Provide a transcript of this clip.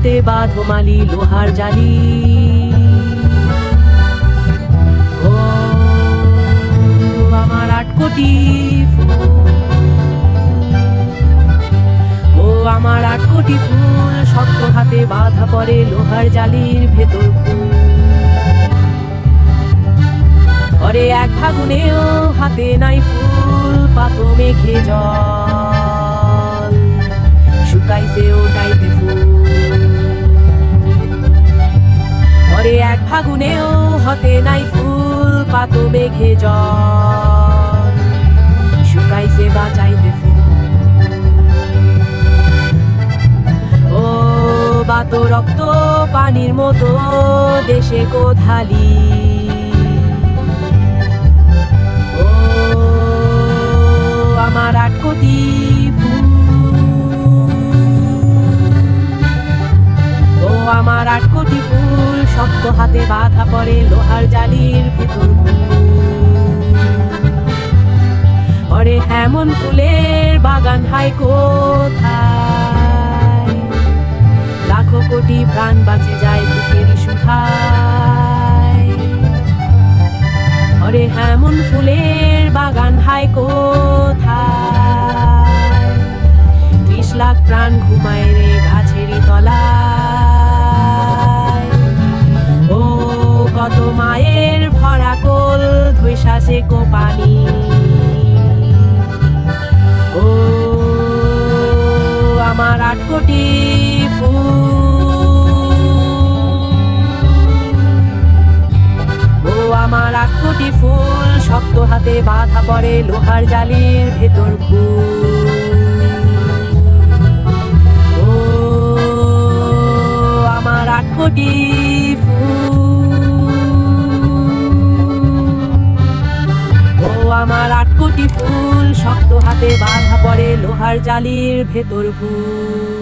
হাতে বাঁধো মালি লোহার জালি। ও আমার 8 কোটি ফুল, ও আমার 8 কোটি ফুল, শক্ত হাতে বাঁধা পড়ে লোহার জালির ভেতর ফুল। ওরে এক ফাগুনেও হাতে নাই ফুল, পাতো মেঘে জল, শুকাইছে ওটাইতে ফুল। ওরে এক ফাগুনেও হাতে নাই ফুল, পাতো মেঘে জল, শুকাইছে বাঁচাইতে ফুল। ও বাতো রক্ত পানির মতো দেশে কোধালি। ও আমার 8 কোটি ফুল, ও আমার 8 কোটি ফুল, শক্ত হাতে বাঁধা পড়ে লোহার জালির ভেতর ফুল। ওরে হেমন ফুলের বাগান হাই কোথায়, লাখো কোটি প্রাণ বাঁচে যায় বুকেরই সুধায়। ওরে হেমন ফুলের বাগান হাই কোথায়, 30 লাখ প্রাণ ঘুমায় রে গাছেরই তলায়। ও কত মায়ের ভরা কোল ধৈষাছে কো পানি। ও আমার 8 কোটি ফুল, ও আমার 8 কোটি ফুল, শক্ত হাতে বাঁধা পড়ে লোহার জালির ভেতর ফুল। ও আমার 8 কোটি ফুল, ও আমার 8 কোটি ফুল, শক্ত হাতে বাঁধা পড়ে লোহার জালির ভেতর ফুল।